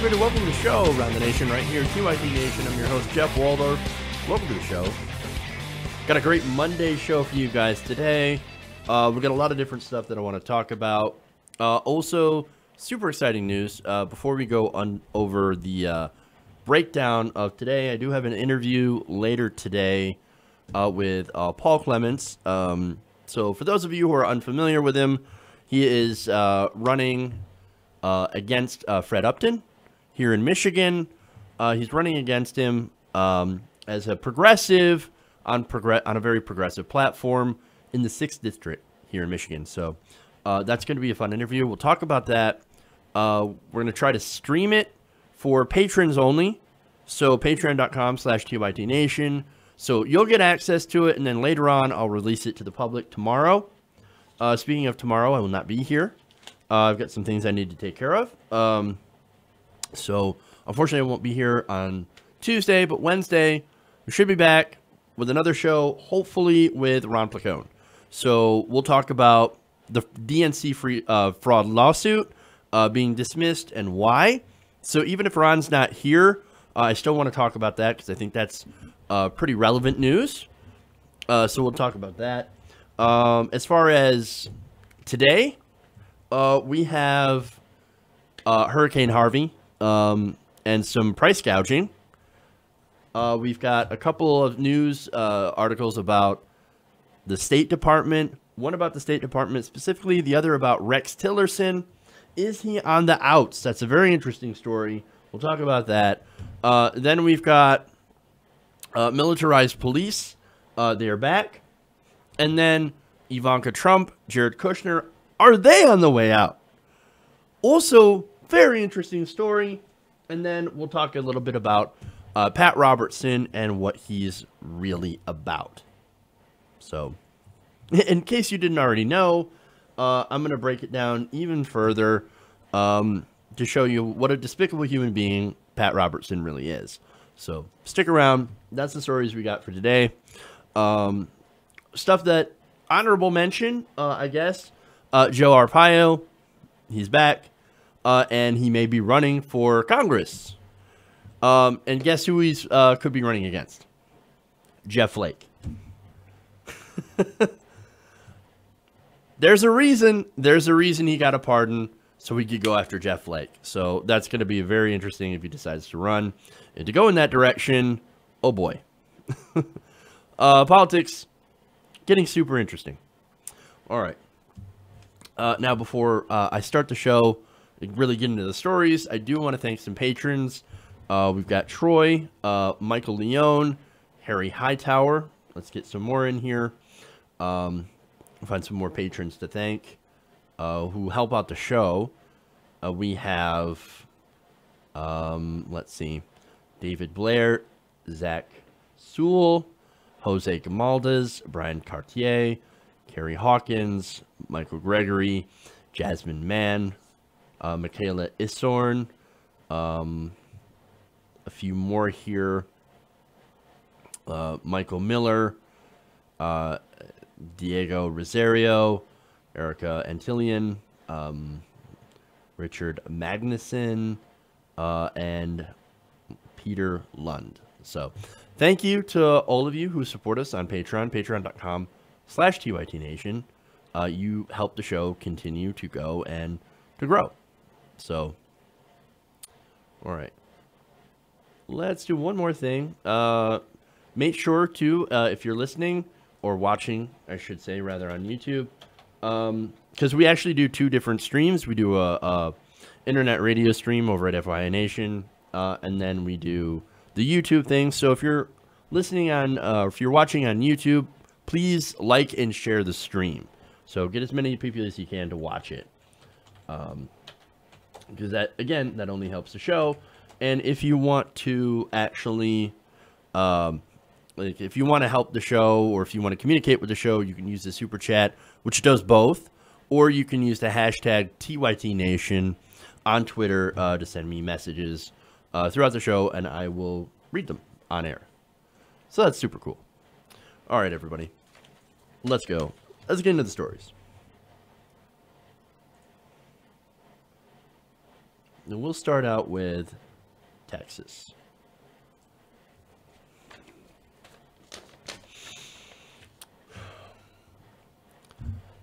good to welcome to the show around the nation right here, TYT Nation. I'm your host, Jeff Waldorf. Welcome to the show. Got a great Monday show for you guys today. We've got a lot of different stuff that I want to talk about. Also, super exciting news. Before we go over the breakdown of today, I do have an interview later today with Paul Clements. So for those of you who are unfamiliar with him, he is running against Fred Upton here in Michigan. He's running against him as a progressive on a very progressive platform in the 6th District here in Michigan. So that's going to be a fun interview. We'll talk about that. We're going to try to stream it for patrons only. So patreon.com/TYTNation. So you'll get access to it, and then later on, I'll release it to the public tomorrow. Speaking of tomorrow, I will not be here. I've got some things I need to take care of. So unfortunately, I won't be here on Tuesday, but Wednesday, we should be back with another show, hopefully with Ron Placone. So we'll talk about the DNC fraud lawsuit being dismissed and why. So even if Ron's not here, I still want to talk about that because I think that's pretty relevant news. So we'll talk about that. As far as today, we have Hurricane Harvey and some price gouging. We've got a couple of news articles about the State Department. One about the State Department specifically, the other about Rex Tillerson. Is he on the outs? That's a very interesting story. We'll talk about that. Then we've got militarized police. They are back. And then Ivanka Trump, Jared Kushner, are they on the way out? Also, very interesting story. And then we'll talk a little bit about Pat Robertson and what he's really about. So, in case you didn't already know, I'm going to break it down even further to show you what a despicable human being Pat Robertson really is. So, stick around. That's the stories we got for today. Stuff that, honorable mention, I guess. Joe Arpaio, he's back, and he may be running for Congress. And guess who he's could be running against? Jeff Flake. There's a reason he got a pardon, so we could go after Jeff Flake. So that's going to be very interesting if he decides to run. And to go in that direction, oh boy. Politics getting super interesting. All right. Now, before I start the show, really get into the stories, I do want to thank some patrons. We've got Troy, Michael Leone, Harry Hightower. Let's get some more in here. Find some more patrons to thank who help out the show. We have, let's see, David Blair, Zach Sewell, Jose Gamaldas, Brian Cartier, Carrie Hawkins, Michael Gregory, Jasmine Mann, Michaela Isorn, a few more here, Michael Miller, Diego Rosario, Erica Antillion, Richard Magnuson, and Peter Lund. So thank you to all of you who support us on Patreon, patreon.com/TYTNation. You help the show continue to go and to grow. So, all right. Let's do one more thing. Make sure to, if you're listening or watching, I should say, rather on YouTube, because we actually do two different streams. We do a internet radio stream over at FYI Nation, and then we do the YouTube thing. So if you're listening on, if you're watching on YouTube, please like and share the stream. So get as many people as you can to watch it, because that, again, that only helps the show. And if you want to actually, like if you want to help the show, or if you want to communicate with the show, you can use the super chat, which does both, or you can use the hashtag TYTNation on Twitter to send me messages throughout the show, and I will read them on air. So that's super cool. All right, everybody, let's go. Let's get into the stories. And we'll start out with Texas.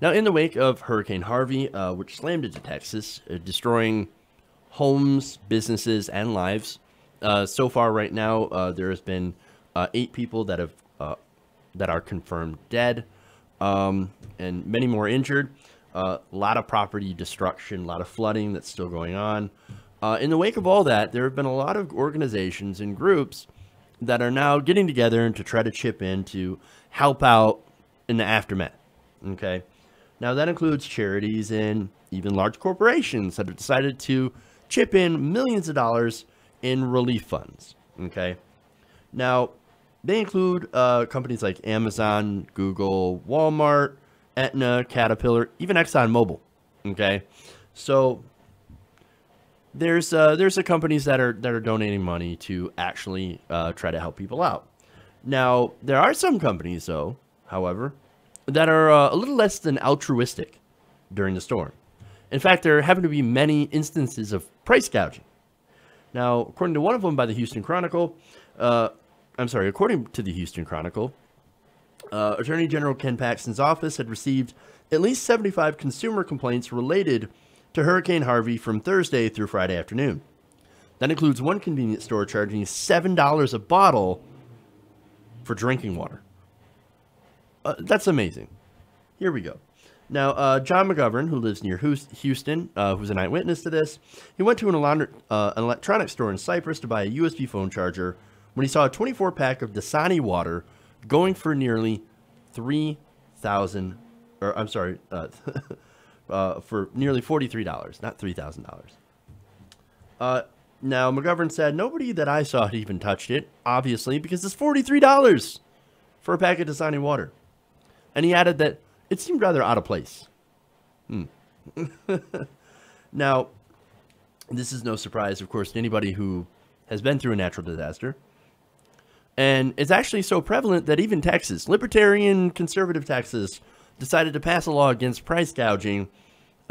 Now, in the wake of Hurricane Harvey, which slammed into Texas, destroying homes, businesses, and lives, so far right now, there has been 8 people that are confirmed dead, and many more injured. A lot of property destruction, a lot of flooding that's still going on. In the wake of all that, there have been a lot of organizations and groups that are now getting together to try to chip in to help out in the aftermath. Okay. Now, that includes charities and even large corporations that have decided to chip in millions of dollars in relief funds. Okay. Now, they include companies like Amazon, Google, Walmart, Aetna, Caterpillar, even ExxonMobil. Okay. So there's the companies that are donating money to actually try to help people out. Now, there are some companies, though, however, that are a little less than altruistic during the storm. In fact, there happen to be many instances of price gouging. Now, according to one of them by the Houston Chronicle, according to the Houston Chronicle, Attorney General Ken Paxton's office had received at least 75 consumer complaints related to Hurricane Harvey from Thursday through Friday afternoon. That includes one convenience store charging $7 a bottle for drinking water. That's amazing. Here we go. Now, John McGovern, who lives near Houston, who's an eyewitness to this, he went to an electronics store in Cyprus to buy a USB phone charger when he saw a 24-pack of Dasani water going for nearly $3,000, or I'm sorry, for nearly $43, not $3,000. Now, McGovern said, nobody that I saw had even touched it, obviously, because it's $43 for a pack of Dasani water. And he added that it seemed rather out of place. Now, this is no surprise, of course, to anybody who has been through a natural disaster. And it's actually so prevalent that even Texas, libertarian conservative Texas, decided to pass a law against price gouging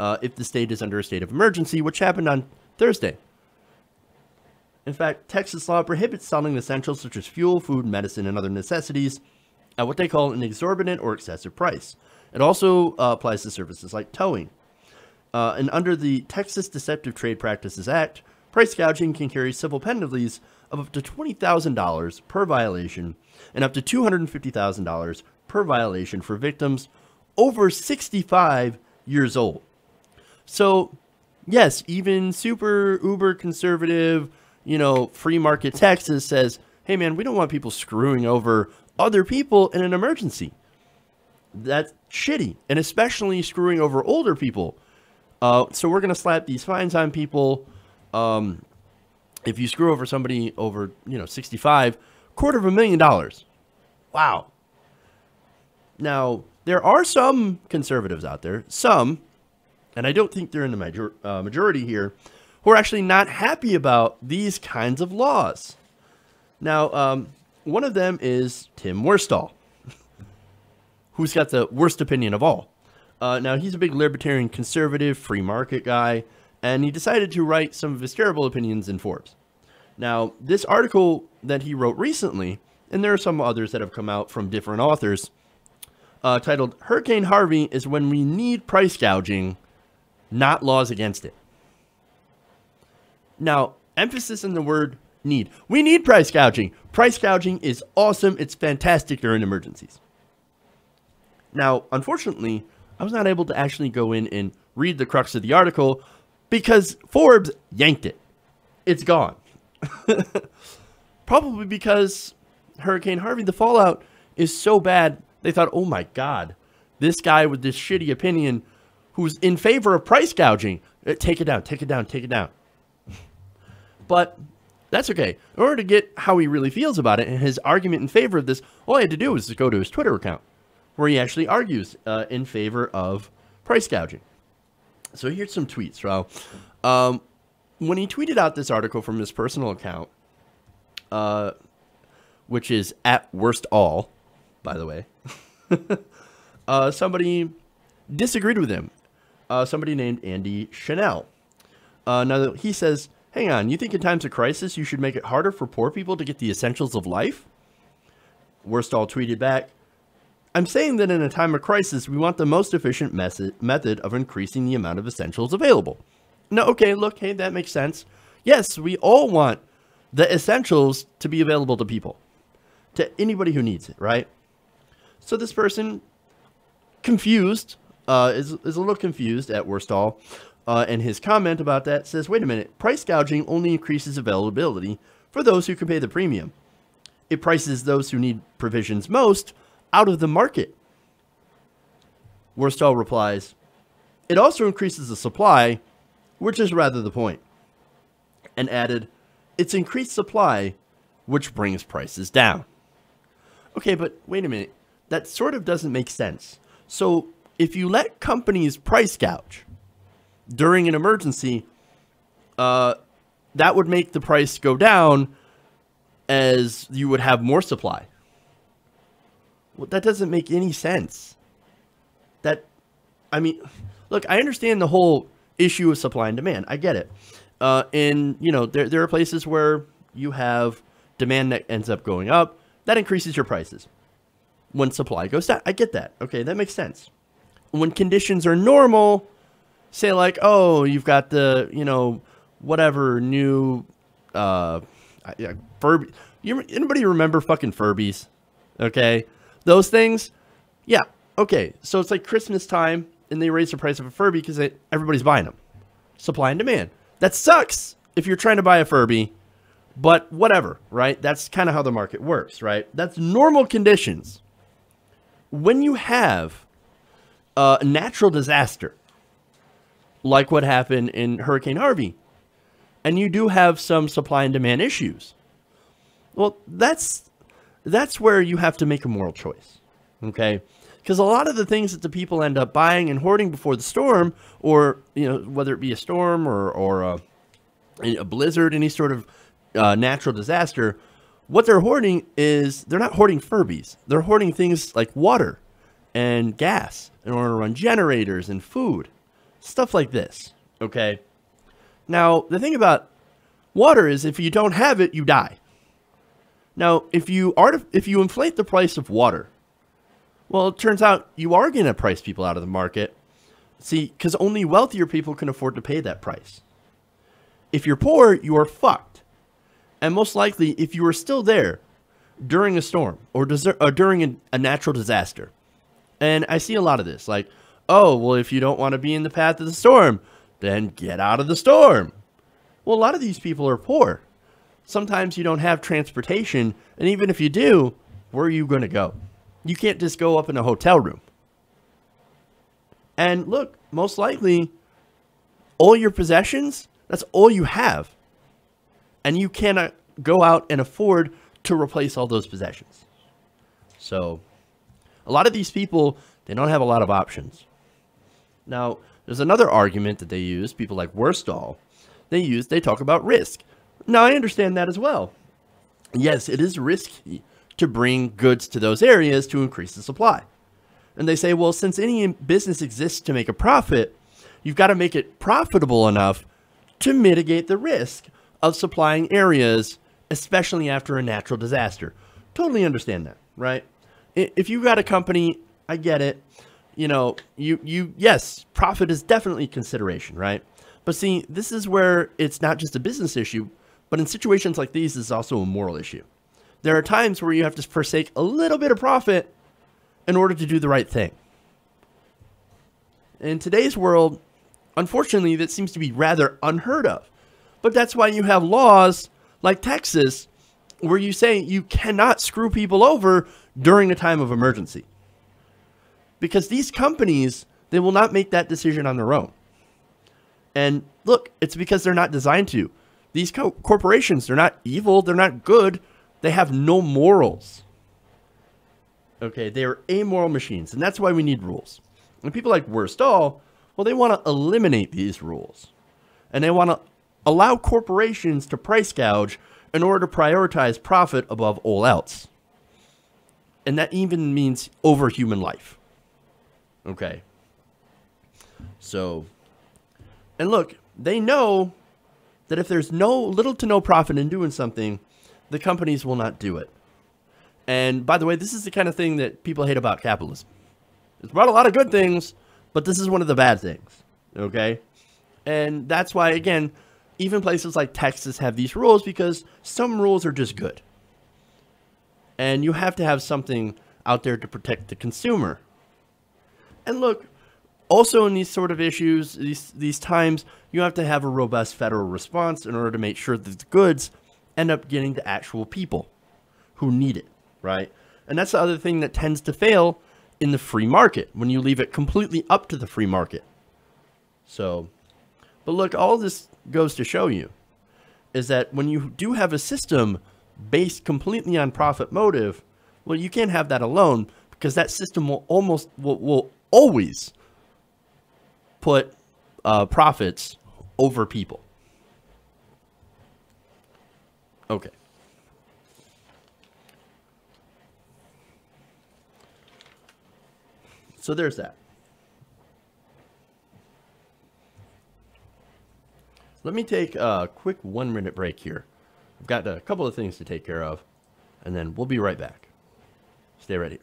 if the state is under a state of emergency, which happened on Thursday. In fact, Texas law prohibits selling essentials such as fuel, food, medicine, and other necessities at what they call an exorbitant or excessive price. It also applies to services like towing. And under the Texas Deceptive Trade Practices Act, price gouging can carry civil penalties of up to $20,000 per violation and up to $250,000 per violation for victims over 65 years old. So, yes, even super uber conservative, free market Texas says, hey man, we don't want people screwing over other people in an emergency. That's shitty, and especially screwing over older people. So we're going to slap these fines on people. If you screw over somebody over, 65, $250,000. Wow. Now, there are some conservatives out there, and I don't think they're in the majority here, who are actually not happy about these kinds of laws. Now, one of them is Tim Worstall, who's got the worst opinion of all. Now, he's a big libertarian conservative, free market guy, and he decided to write some of his terrible opinions in Forbes. Now, this article that he wrote recently, and there are some others that have come out from different authors, titled, Hurricane Harvey is when we need price gouging, not laws against it. Now, emphasis on the word need. We need price gouging. Price gouging is awesome. It's fantastic during emergencies. Now, unfortunately, I was not able to actually go in and read the crux of the article because Forbes yanked it. It's gone. Probably because Hurricane Harvey, the fallout is so bad, they thought, oh my God, this guy with this shitty opinion who's in favor of price gouging, take it down, take it down, take it down. But that's okay. In order to get how he really feels about it and his argument in favor of this, all I had to do was to go to his Twitter account, where he actually argues in favor of price gouging. So here's some tweets. So, when he tweeted out this article from his personal account, which is @worstall, by the way, somebody disagreed with him. Somebody named Andy Chanel. Now he says, hang on, you think in times of crisis you should make it harder for poor people to get the essentials of life? Worstall tweeted back, I'm saying that in a time of crisis, we want the most efficient method of increasing the amount of essentials available. No, okay, look, hey, that makes sense. Yes, we all want the essentials to be available to people, to anybody who needs it, right? So this person, confused, is a little confused at Worstall, and his comment about that says, wait a minute, price gouging only increases availability for those who can pay the premium. It prices those who need provisions most out of the market. Worstall replies, it also increases the supply, which is rather the point. And added, it's increased supply, which brings prices down. Okay, but wait a minute. That sort of doesn't make sense. So if you let companies price gouge during an emergency, that would make the price go down as you would have more supply. Well, that doesn't make any sense. I mean, look, I understand the whole issue of supply and demand. I get it. And, you know, there are places where you have demand that ends up going up. That increases your prices. When supply goes down, I get that. Okay, that makes sense. When conditions are normal, say like, oh, you've got the, you know, whatever new Furby. Anybody remember fucking Furbies? Okay, those things. Yeah. Okay, so it's like Christmas time, and they raise the price of a Furby because everybody's buying them. Supply and demand. That sucks if you're trying to buy a Furby, but whatever, right? That's kind of how the market works, right? That's normal conditions. When you have a natural disaster, like what happened in Hurricane Harvey, and you do have some supply and demand issues, well, that's where you have to make a moral choice, okay? Because a lot of the things that the people end up buying and hoarding before the storm, or, you know, whether it be a storm or a blizzard, any sort of natural disaster, what they're hoarding is, they're not hoarding Furbies. They're hoarding things like water and gas in order to run generators and food. Stuff like this, okay? Now, the thing about water is if you don't have it, you die. Now, if you inflate the price of water, well, it turns out you are going to price people out of the market. See, because only wealthier people can afford to pay that price. If you're poor, you are fucked. And most likely, if you are still there during a storm or during a natural disaster, and I see a lot of this, like, oh, well, if you don't want to be in the path of the storm, then get out of the storm. Well, a lot of these people are poor. Sometimes you don't have transportation, and even if you do, where are you going to go? You can't just go up in a hotel room. And look, most likely, all your possessions, that's all you have. And you cannot go out and afford to replace all those possessions. So, a lot of these people, they don't have a lot of options. Now, there's another argument that they use, people like Worstall, they talk about risk. Now, I understand that as well. Yes, it is risky to bring goods to those areas to increase the supply. And they say, well, since any business exists to make a profit, you've got to make it profitable enough to mitigate the risk of supplying areas, especially after a natural disaster. Totally understand that, right? If you've got a company, I get it. You know, yes, profit is definitely consideration, right? But see, this is where it's not just a business issue, but in situations like these, it's also a moral issue. There are times where you have to forsake a little bit of profit in order to do the right thing. In today's world, unfortunately, that seems to be rather unheard of. But that's why you have laws like Texas, where you say you cannot screw people over during a time of emergency. Because these companies, they will not make that decision on their own. And look, it's because they're not designed to. These corporations, they're not evil, they're not good, they have no morals. Okay, they are amoral machines, and that's why we need rules. And people like Worstall, well, they want to eliminate these rules. And they want to allow corporations to price gouge in order to prioritize profit above all else. And that even means over human life. Okay. So, and look, they know that if there's little to no profit in doing something, the companies will not do it. And by the way, this is the kind of thing that people hate about capitalism. It's brought a lot of good things, but this is one of the bad things, okay? And that's why, again, even places like Texas have these rules, because some rules are just good. And you have to have something out there to protect the consumer. And look, also in these sort of issues, these times, you have to have a robust federal response in order to make sure that the goods end up getting to actual people who need it, right? And that's the other thing that tends to fail in the free market, when you leave it completely up to the free market. So, but look, all this goes to show you is that when you do have a system based completely on profit motive, well, you can't have that alone, because that system will always put profits over people. Okay. So there's that. Let me take a quick 1-minute break here. I've got a couple of things to take care of, and then we'll be right back. Stay right here.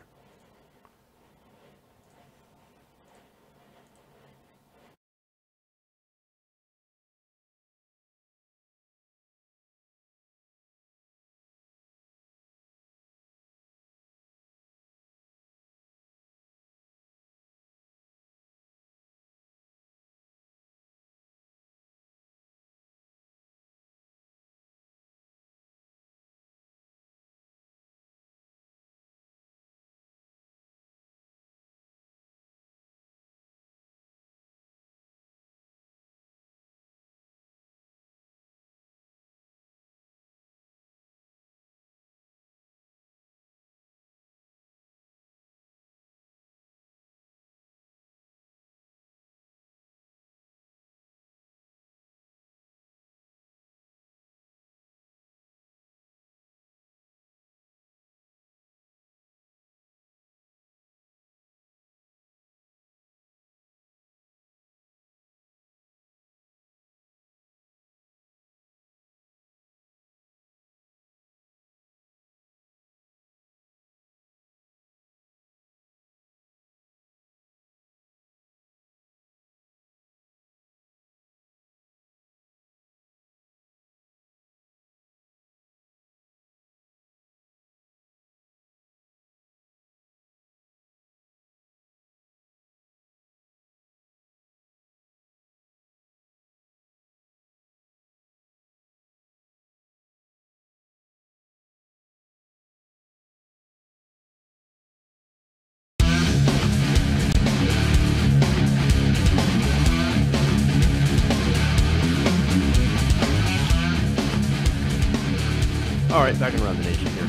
All right, back around the nation here.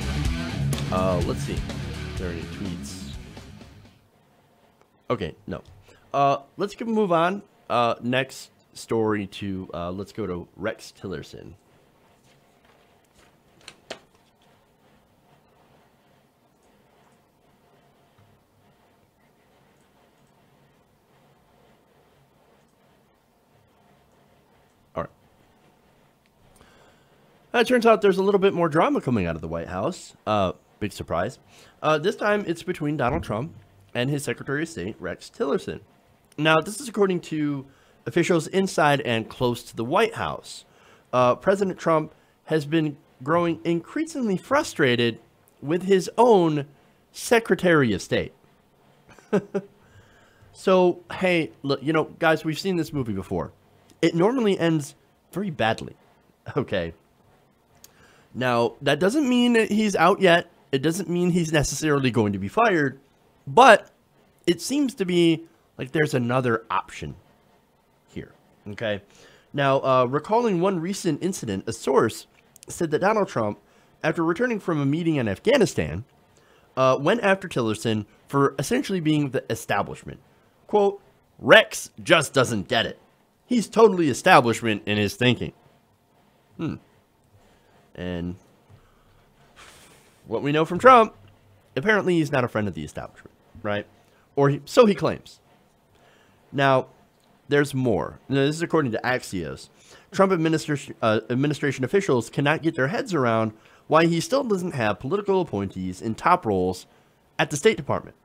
Let's see. Are there any tweets? Okay, no. Let's move on. Next story to, let's go to Rex Tillerson. It turns out there's a little bit more drama coming out of the White House. Big surprise. This time it's between Donald Trump and his Secretary of State, Rex Tillerson. Now, this is according to officials inside and close to the White House. President Trump has been growing increasingly frustrated with his own Secretary of State. So, hey, look, you know, guys, we've seen this movie before. It normally ends very badly. Okay. Now, that doesn't mean that he's out yet. It doesn't mean he's necessarily going to be fired. But it seems to be like there's another option here. Okay. Now, recalling one recent incident, a source said that Donald Trump, after returning from a meeting in Afghanistan, went after Tillerson for essentially being the establishment. Quote, Rex just doesn't get it. He's totally establishment in his thinking. And what we know from Trump, apparently he's not a friend of the establishment, right? Or so he claims. Now, there's more. Now, this is according to Axios. Trump administration officials cannot get their heads around why he still doesn't have political appointees in top roles at the State Department.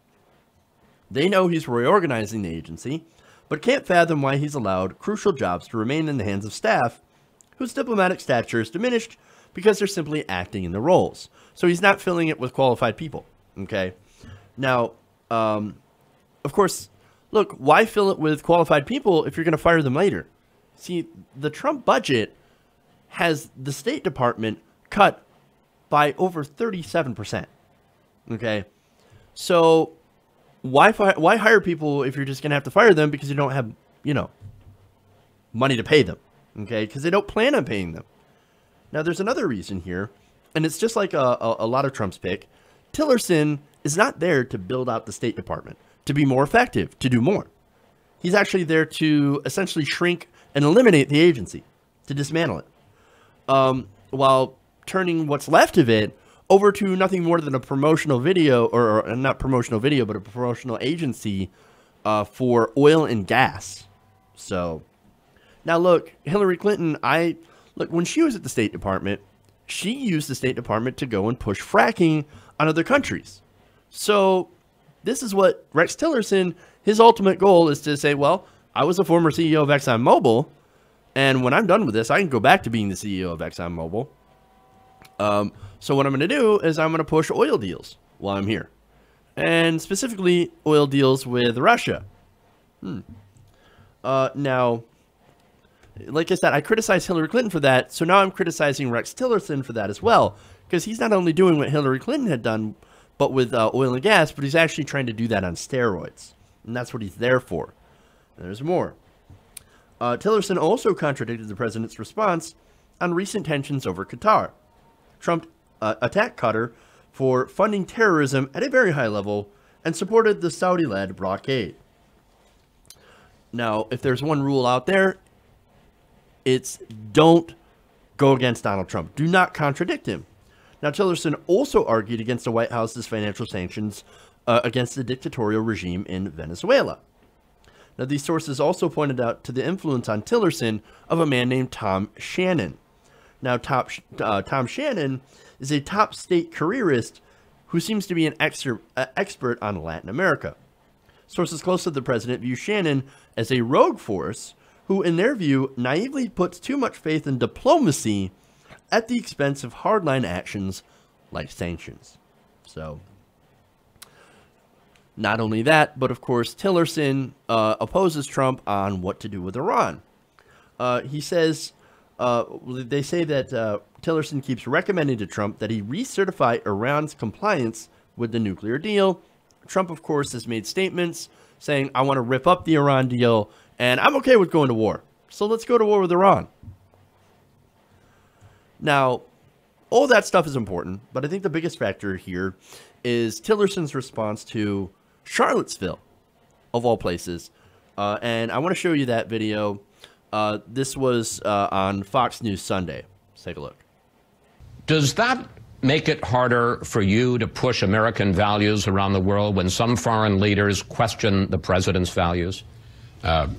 They know he's reorganizing the agency, but can't fathom why he's allowed crucial jobs to remain in the hands of staff whose diplomatic stature is diminished because they're simply acting in the roles. So he's not filling it with qualified people, okay? Now, of course, look, why fill it with qualified people if you're going to fire them later? See, the Trump budget has the State Department cut by over 37%, okay? So why hire people if you're just going to have to fire them because you don't have, money to pay them, okay? Because they don't plan on paying them. Now, there's another reason here, and it's just like a lot of Trump's pick. Tillerson is not there to build out the State Department, to be more effective, to do more. He's actually there to essentially shrink and eliminate the agency, to dismantle it, while turning what's left of it over to nothing more than a promotional video, or not promotional video, but a promotional agency for oil and gas. So, now look, Hillary Clinton, look, when she was at the State Department, she used the State Department to go and push fracking on other countries. So, this is what Rex Tillerson, his ultimate goal is to say, well, I was a former CEO of ExxonMobil, and when I'm done with this, I can go back to being the CEO of ExxonMobil. So what I'm going to do is I'm going to push oil deals while I'm here. And specifically, oil deals with Russia. Now, like I said, I criticized Hillary Clinton for that, so now I'm criticizing Rex Tillerson for that as well. Because he's not only doing what Hillary Clinton had done, but with oil and gas, but he's actually trying to do that on steroids. And that's what he's there for. And there's more. Tillerson also contradicted the president's response on recent tensions over Qatar. Trump attacked Qatar for funding terrorism at a very high level and supported the Saudi-led blockade. Now, if there's one rule out there, it's don't go against Donald Trump. Do not contradict him. Now, Tillerson also argued against the White House's financial sanctions against the dictatorial regime in Venezuela. Now, these sources also pointed out to the influence on Tillerson of a man named Tom Shannon. Now, Tom Shannon is a top state careerist who seems to be an expert on Latin America. Sources close to the president view Shannon as a rogue force who, in their view, naively puts too much faith in diplomacy at the expense of hardline actions like sanctions. So, not only that, but of course, Tillerson opposes Trump on what to do with Iran. He says... they say that Tillerson keeps recommending to Trump that he recertify Iran's compliance with the nuclear deal. Trump, of course, has made statements saying, I want to rip up the Iran deal, and I'm okay with going to war. So let's go to war with Iran. Now, all that stuff is important, but I think the biggest factor here is Tillerson's response to Charlottesville, of all places. And I want to show you that video. This was on Fox News Sunday. Let's take a look. Does that make it harder for you to push American values around the world when some foreign leaders question the president's values?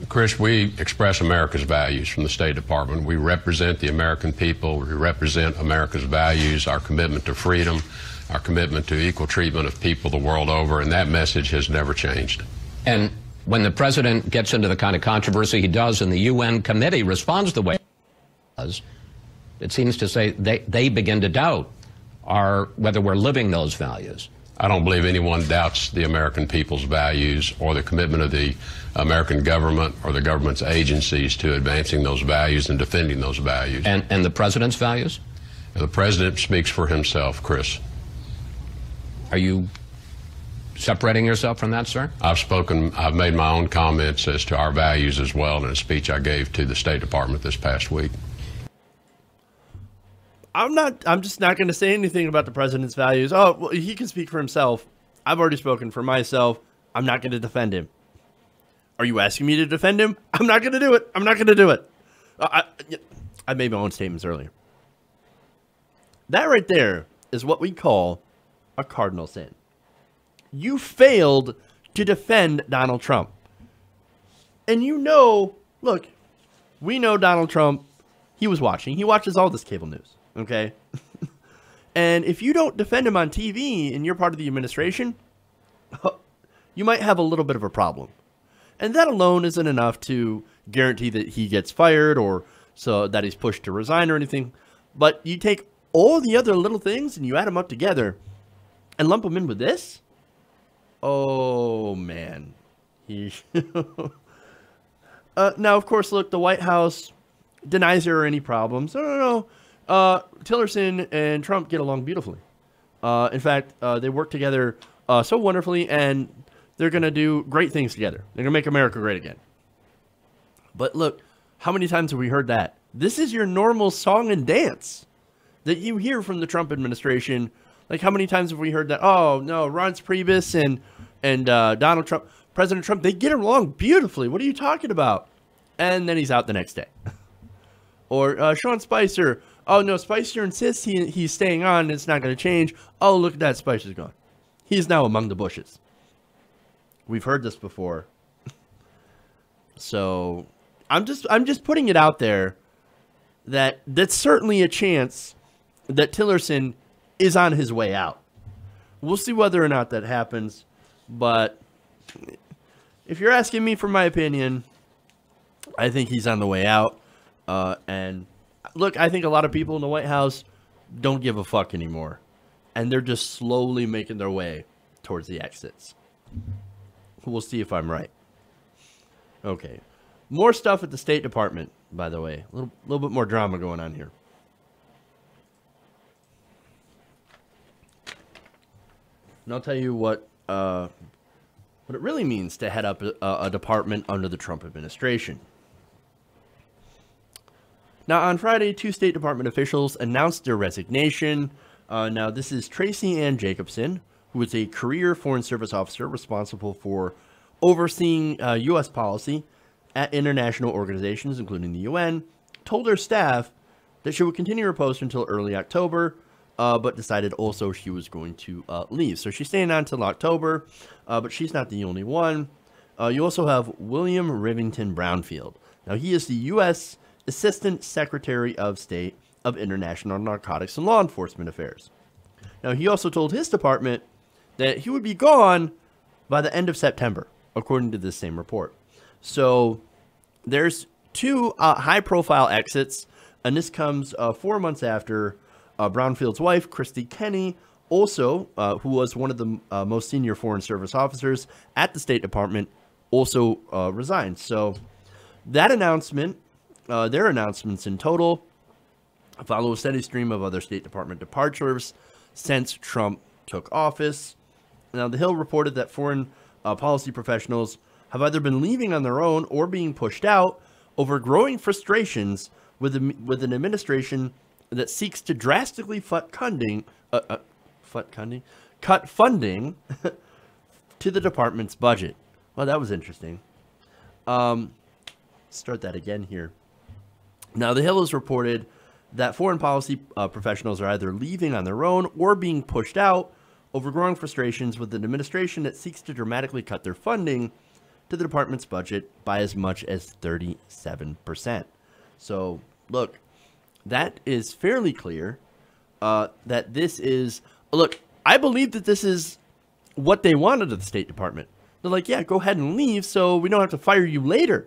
Chris, we express America's values from the State Department. We represent the American people. We represent America's values, our commitment to freedom, our commitment to equal treatment of people the world over, and that message has never changed. And when the president gets into the kind of controversy he does and the UN committee responds the way it does, it seems to say they begin to doubt whether we're living those values. I don't believe anyone doubts the American people's values or the commitment of the American government or the government's agencies to advancing those values and defending those values. And the president's values? The president speaks for himself, Chris. Are you separating yourself from that, sir? I've made my own comments as to our values as well in a speech I gave to the State Department this past week. I'm just not going to say anything about the president's values. Oh, well, he can speak for himself. I've already spoken for myself. I'm not going to defend him. Are you asking me to defend him? I'm not going to do it. I'm not going to do it. I made my own statements earlier. That right there is what we call a cardinal sin. You failed to defend Donald Trump. And you know, look, we know Donald Trump, he was watching. He watches all this cable news, okay? And if you don't defend him on TV and you're part of the administration, you might have a little bit of a problem. And that alone isn't enough to guarantee that he gets fired or so that he's pushed to resign or anything. But you take all the other little things and you add them up together and lump them in with this? Oh, man. Now, of course, look, the White House denies there are any problems. No. Tillerson and Trump get along beautifully. In fact, they work together so wonderfully, and they're going to do great things together. They're going to make America great again. But look, how many times have we heard that? This is your normal song and dance that you hear from the Trump administration. Like, how many times have we heard that? Oh, no, Reince Priebus and Donald Trump, President Trump, they get along beautifully. What are you talking about? And then he's out the next day. Or Sean Spicer. Oh, no, Spicer insists he's staying on. It's not going to change. Oh, look at that. Spicer's gone. He's now among the bushes. We've heard this before. So I'm just putting it out there that that's certainly a chance that Tillerson is on his way out. We'll see whether or not that happens. But if you're asking me for my opinion, I think he's on the way out. And look, I think a lot of people in the White House don't give a fuck anymore. And they're just slowly making their way towards the exits. We'll see if I'm right. Okay. More stuff at the State Department, by the way. A little bit more drama going on here. And I'll tell you what it really means to head up a department under the Trump administration. Now, on Friday, 2 State Department officials announced their resignation. Now, this is Tracy Ann Jacobson, who is a career Foreign Service officer responsible for overseeing U.S. policy at international organizations, including the UN, told her staff that she would continue her post until early October, but decided also she was going to leave. So she's staying on until October, but she's not the only one. You also have William Rivington Brownfield. Now, he is the U.S. Assistant Secretary of State of International Narcotics and Law Enforcement Affairs. Now, he also told his department that he would be gone by the end of September, according to this same report. So there's 2 high-profile exits, and this comes 4 months after Brownfield's wife, Christy Kenny, also, who was one of the most senior Foreign Service officers at the State Department, also resigned. So that announcement, their announcements in total, follow a steady stream of other State Department departures since Trump took office. Now, The Hill reported that foreign policy professionals have either been leaving on their own or being pushed out over growing frustrations with an administration that seeks to drastically cut funding to the department's budget. Well, that was interesting. Start that again here. Now, The Hill has reported that foreign policy professionals are either leaving on their own or being pushed out over growing frustrations with an administration that seeks to dramatically cut their funding to the department's budget by as much as 37%. So, look, that is fairly clear that this is... Look, I believe that this is what they wanted of the State Department. They're like, yeah, go ahead and leave so we don't have to fire you later.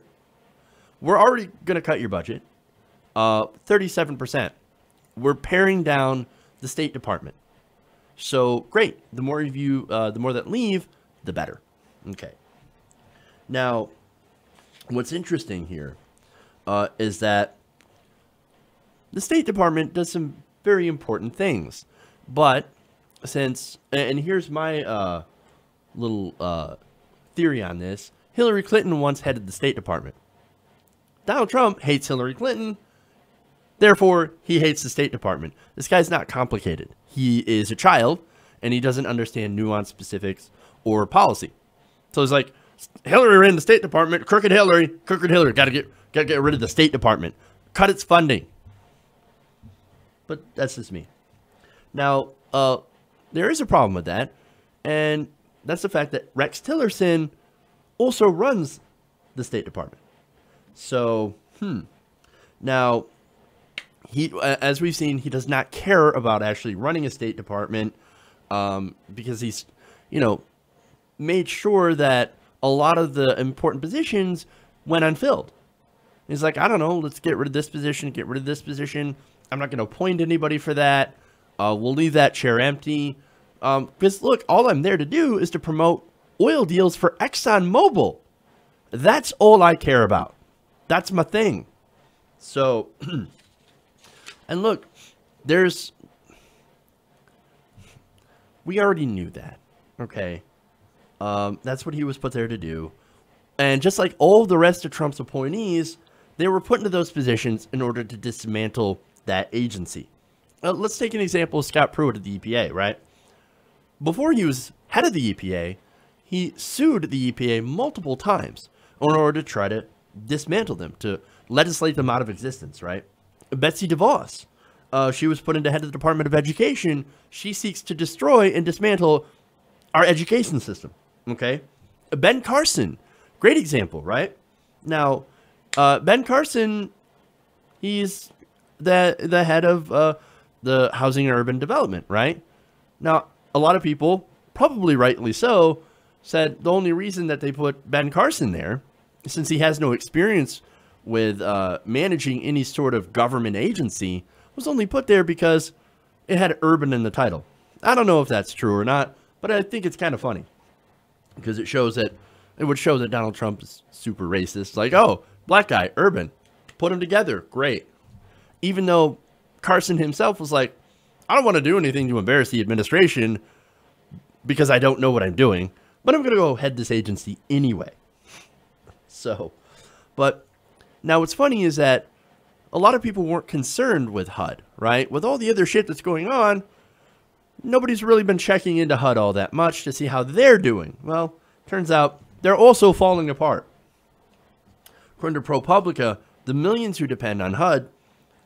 We're already going to cut your budget. 37%. We're paring down the State Department. So, great. The more of you, the more that leave, the better. Okay. Now, what's interesting here is that the State Department does some very important things. But since, and here's my little theory on this, Hillary Clinton once headed the State Department. Donald Trump hates Hillary Clinton. Therefore, he hates the State Department. This guy's not complicated. He is a child, and he doesn't understand nuanced specifics or policy. So it's like, Hillary ran the State Department, crooked Hillary, gotta get rid of the State Department. Cut its funding. But that's just me. Now, there is a problem with that, and that's the fact that Rex Tillerson also runs the State Department. So, now, as we've seen, he does not care about actually running a State Department because he's, made sure that a lot of the important positions went unfilled. He's like, I don't know, let's get rid of this position, get rid of this position. I'm not going to appoint anybody for that. We'll leave that chair empty. Because, look, all I'm there to do is to promote oil deals for ExxonMobil. That's all I care about. That's my thing. So, and look, we already knew that, okay? That's what he was put there to do. And just like all the rest of Trump's appointees, they were put into those positions in order to dismantle that agency. Let's take an example of Scott Pruitt at the EPA, right? Before he was head of the EPA, he sued the EPA multiple times in order to try to dismantle them, to legislate them out of existence, right? Betsy DeVos, she was put into head of the Department of Education. She seeks to destroy and dismantle our education system, okay? Ben Carson, great example, right? Now, Ben Carson, he's the head of the Housing and Urban Development, right? Now, a lot of people, probably rightly so, said the only reason that they put Ben Carson there, since he has no experience with managing any sort of government agency, was only put there because it had urban in the title. I don't know if that's true or not, but I think it's kind of funny because it would show that Donald Trump is super racist. Like, oh, black guy, urban, put them together, great. Even though Carson himself was like, I don't want to do anything to embarrass the administration because I don't know what I'm doing, but I'm going to go head this agency anyway. So, but now what's funny is that a lot of people weren't concerned with HUD, right? With all the other shit that's going on, nobody's really been checking into HUD all that much to see how they're doing. Well, turns out they're also falling apart. According to ProPublica, the millions who depend on HUD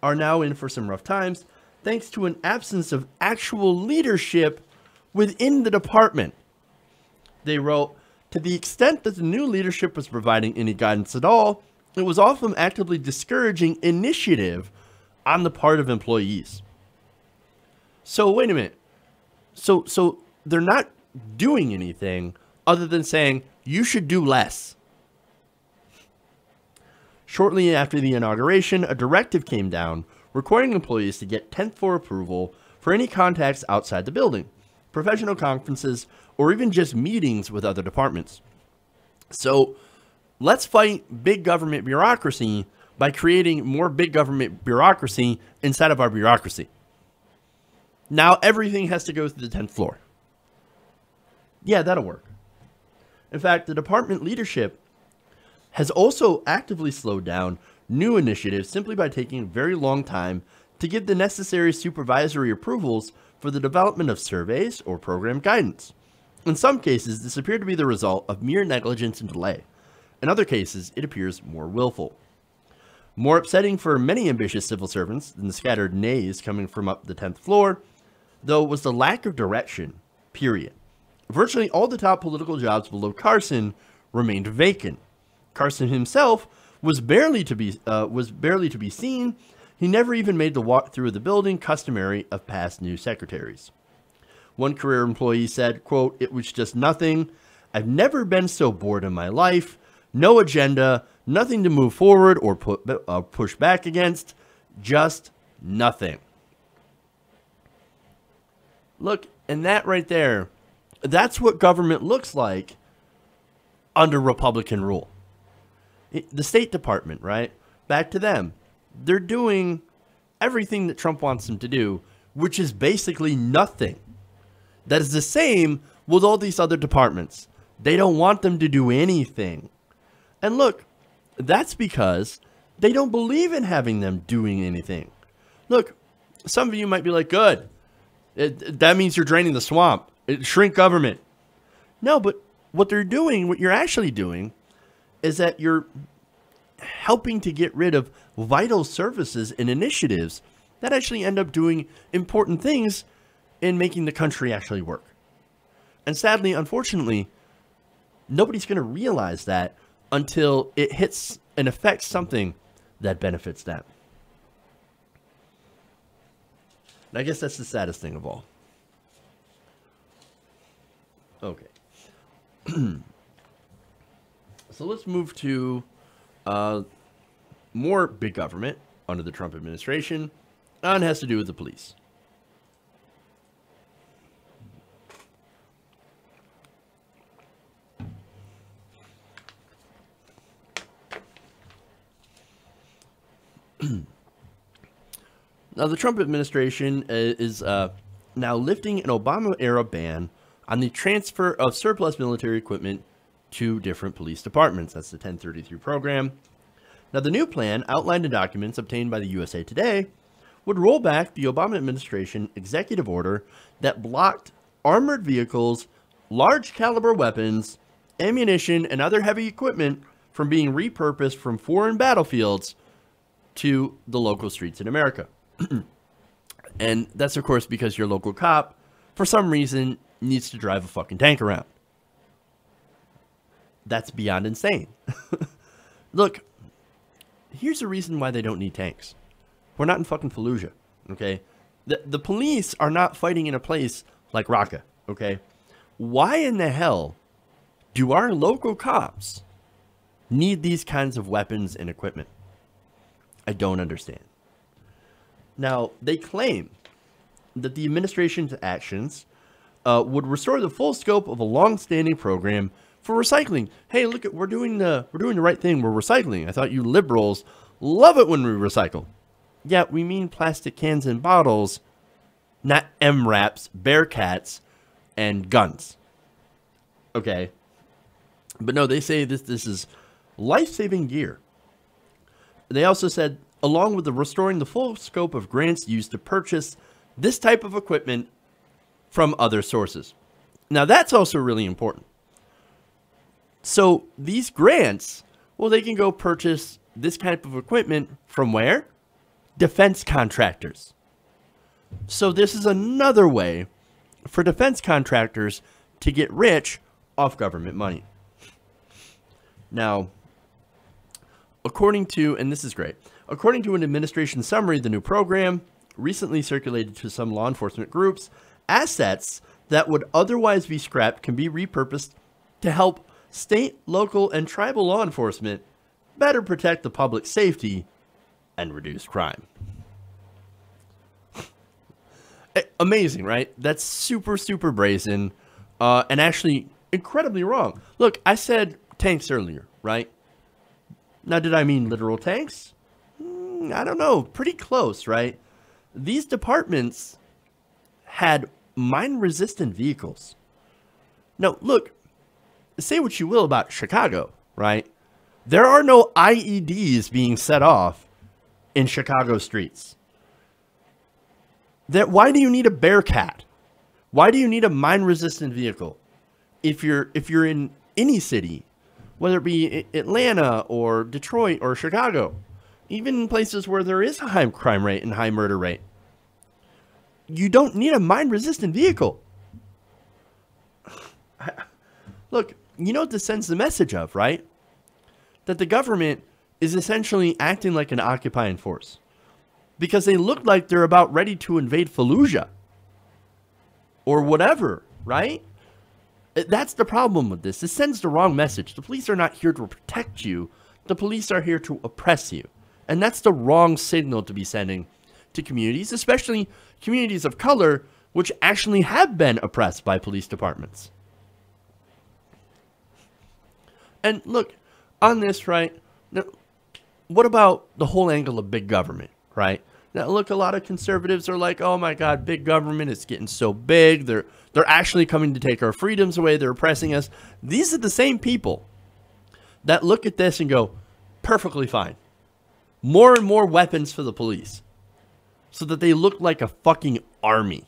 are now in for some rough times thanks to an absence of actual leadership within the department. They wrote, to the extent that the new leadership was providing any guidance at all, it was often actively discouraging initiative on the part of employees. So wait a minute. So they're not doing anything other than saying, you should do less. Shortly after the inauguration, a directive came down requiring employees to get 10th floor approval for any contacts outside the building, professional conferences, or even just meetings with other departments. So let's fight big government bureaucracy by creating more big government bureaucracy inside of our bureaucracy. Now everything has to go to the 10th floor. Yeah, that'll work. In fact, the department leadership has also actively slowed down new initiatives simply by taking a very long time to give the necessary supervisory approvals for the development of surveys or program guidance. In some cases, this appeared to be the result of mere negligence and delay. In other cases, it appears more willful. More upsetting for many ambitious civil servants than the scattered nays coming from up the 10th floor, though, was the lack of direction, period. Virtually all the top political jobs below Carson remained vacant. Carson himself was barely to be seen. He never even made the walk through the building customary of past new secretaries. One career employee said, quote, "It was just nothing. I've never been so bored in my life. No agenda, nothing to move forward or push back against. Just nothing." Look, and that right there, that's what government looks like under Republican rule. The State Department, right? Back to them. They're doing everything that Trump wants them to do, which is basically nothing. That is the same with all these other departments. They don't want them to do anything. And look, that's because they don't believe in having them doing anything. Look, some of you might be like, good. That means you're draining the swamp. Shrink government. No, but what they're doing, what you're actually doing, is that you're helping to get rid of vital services and initiatives that actually end up doing important things in making the country actually work. And sadly, unfortunately, nobody's going to realize that until it hits and affects something that benefits them. And I guess that's the saddest thing of all. Okay. So let's move to more big government under the Trump administration, and it has to do with the police. Now, the Trump administration is now lifting an Obama-era ban on the transfer of surplus military equipment to different police departments. That's the 1033 program. Now, the new plan, outlined in documents obtained by the USA Today, would roll back the Obama administration executive order that blocked armored vehicles, large caliber weapons, ammunition, and other heavy equipment from being repurposed from foreign battlefields to the local streets in America. And that's, of course, because your local cop, for some reason, needs to drive a fucking tank around. That's beyond insane. Look, here's the reason why they don't need tanks. We're not in fucking Fallujah, okay? The police are not fighting in a place like Raqqa, okay? Why in the hell do our local cops need these kinds of weapons and equipment? I don't understand. Now, they claim that the administration's actions would restore the full scope of a long-standing program for recycling. Hey, look, we're doing the right thing. We're recycling. I thought you liberals love it when we recycle. Yeah, we mean plastic cans and bottles, not MRAPs, Bearcats, and guns. Okay, but no, they say this is life-saving gear. They also said, along with restoring the full scope of grants used to purchase this type of equipment from other sources. Now, that's also really important. So these grants, well, they can go purchase this type of equipment from where? Defense contractors. So this is another way for defense contractors to get rich off government money. Now, according to, and this is great, according to an administration summary, the new program recently circulated to some law enforcement groups, assets that would otherwise be scrapped can be repurposed to help state, local, and tribal law enforcement better protect the public safety and reduce crime. Amazing, right? That's super, super brazen, and actually incredibly wrong. Look, I said tanks earlier, right? Now, did I mean literal tanks? I don't know. Pretty close, right? These departments had mine-resistant vehicles. Now, look, say what you will about Chicago, right? There are no IEDs being set off in Chicago streets. Why do you need a Bearcat? Why do you need a mine-resistant vehicle? If you're in any city, whether it be Atlanta or Detroit or Chicago, even in places where there is a high crime rate and high murder rate, you don't need a mine-resistant vehicle. Look, you know what this sends the message of, right? That the government is essentially acting like an occupying force. Because they look like they're about ready to invade Fallujah. Or whatever, right? That's the problem with this. It sends the wrong message. The police are not here to protect you. The police are here to oppress you. And that's the wrong signal to be sending to communities, especially communities of color, which actually have been oppressed by police departments. And look, on this, right, now, what about the whole angle of big government, right? Now, look, a lot of conservatives are like, oh my God, big government is getting so big. They're actually coming to take our freedoms away. They're oppressing us. These are the same people that look at this and go, perfectly fine. More and more weapons for the police so that they look like a fucking army.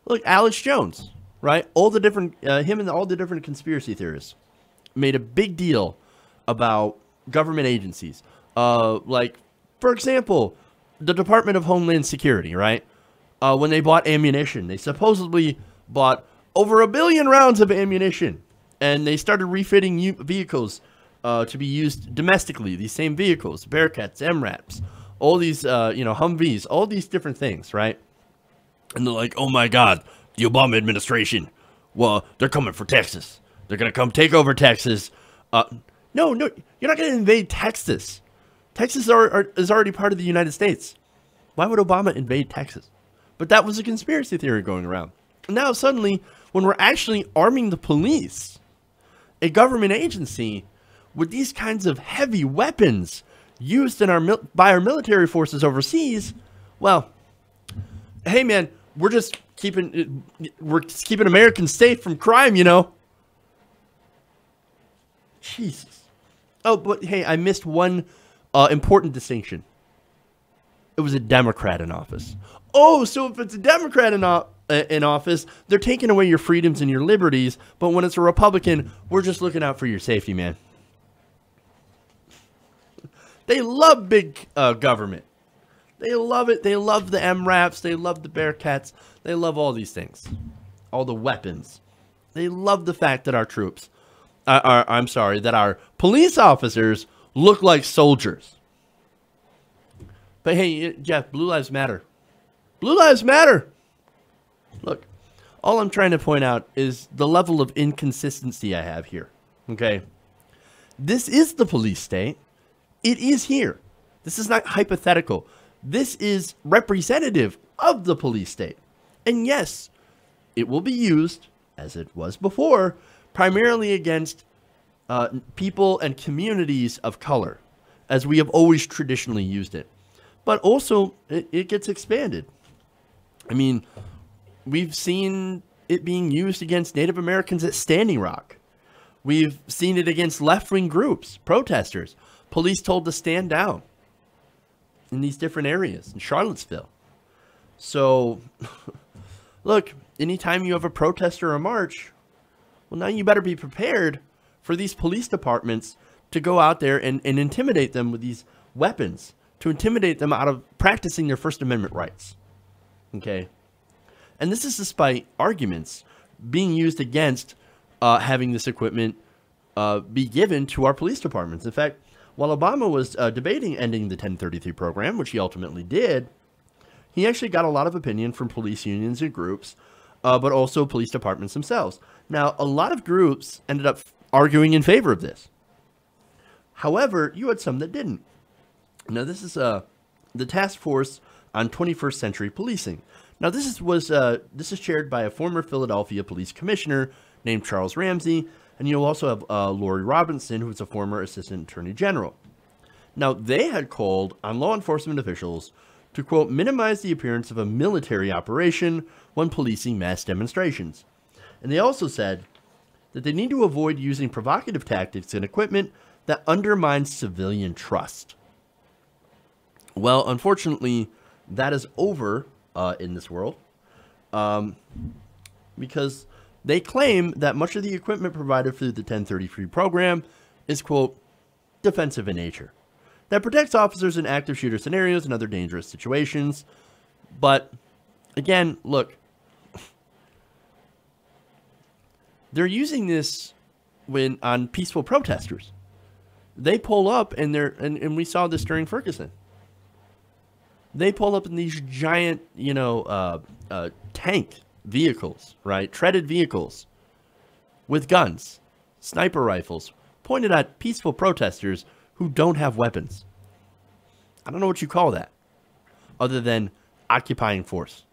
Look, Alex Jones, right? All the different, him and all the different conspiracy theorists made a big deal about government agencies. Like, for example, the Department of Homeland Security, right? When they bought ammunition, they supposedly bought over 1 billion rounds of ammunition And they started refitting vehicles to be used domestically. These same vehicles, Bearcats, MRAPs, all these, Humvees, all these different things, right? And they're like, oh my God, the Obama administration, well, they're coming for Texas. They're going to come take over Texas. No, you're not going to invade Texas. Texas is already part of the United States. Why would Obama invade Texas? But that was a conspiracy theory going around. And now suddenly, when we're actually arming the police, a government agency, with these kinds of heavy weapons used in by our military forces overseas, well, hey man, we're just keeping Americans safe from crime, Jesus. Oh, but hey, I missed one important distinction. It was a Democrat in office. Oh, so if it's a Democrat in office, they're taking away your freedoms and your liberties. But when it's a Republican, we're just looking out for your safety, man. They love big government. They love it. They love the MRAPs. They love the Bearcats. They love all these things. All the weapons. They love the fact that our troops, that our police officers look like soldiers. But hey, Jeff, Blue Lives Matter. Blue Lives Matter. Look, all I'm trying to point out is the level of inconsistency I have here. Okay? This is the police state. It is here. This is not hypothetical. This is representative of the police state. And yes, it will be used, as it was before, primarily against people and communities of color, as we have always traditionally used it. But also, it gets expanded. I mean, we've seen it being used against Native Americans at Standing Rock. We've seen it against left-wing groups, protesters. Police told to stand down in these different areas in Charlottesville. So, look, anytime you have a protest or a march, well, now you better be prepared for these police departments to go out there and intimidate them with these weapons, to intimidate them out of practicing their First Amendment rights. Okay? And this is despite arguments being used against having this equipment be given to our police departments. In fact, while Obama was debating ending the 1033 program, which he ultimately did, he actually got a lot of opinion from police unions and groups, but also police departments themselves. Now, a lot of groups ended up arguing in favor of this. However, you had some that didn't. Now, this is the Task Force on 21st Century Policing. Now, this is chaired by a former Philadelphia police commissioner named Charles Ramsey, and you'll also have Lori Robinson, who's a former assistant attorney general. Now, they had called on law enforcement officials to, quote, minimize the appearance of a military operation when policing mass demonstrations. And they also said that they need to avoid using provocative tactics and equipment that undermines civilian trust. Well, unfortunately, that is over in this world because they claim that much of the equipment provided through the 1033 program is, quote, defensive in nature, that protects officers in active shooter scenarios and other dangerous situations. But, again, look, they're using this on peaceful protesters. They pull up, and we saw this during Ferguson. They pull up in these giant, tank vehicles, right? Treaded vehicles with guns, sniper rifles, pointed at peaceful protesters who don't have weapons. I don't know what you call that, other than occupying force,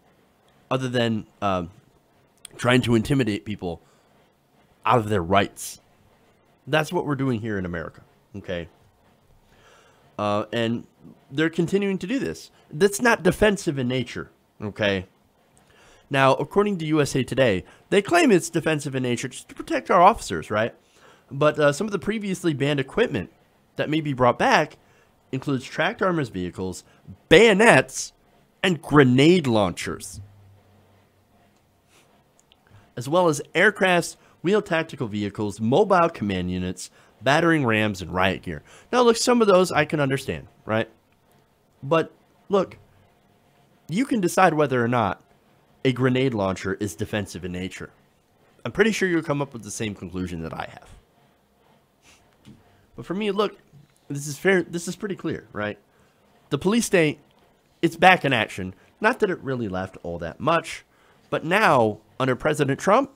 other than trying to intimidate people out of their rights. That's what we're doing here in America, okay? And they're continuing to do this. That's not defensive in nature, okay? Now, according to USA Today, they claim it's defensive in nature just to protect our officers, right? But some of the previously banned equipment that may be brought back includes tracked armors vehicles, bayonets, and grenade launchers, as well as aircrafts, wheeled tactical vehicles, mobile command units, battering rams, and riot gear. Now, look, some of those I can understand, right? But, look, you can decide whether or not a grenade launcher is defensive in nature. I'm pretty sure you'll come up with the same conclusion that I have. But for me, look, this is fair. This is pretty clear, right? The police state, it's back in action. Not that it really left all that much, but now under President Trump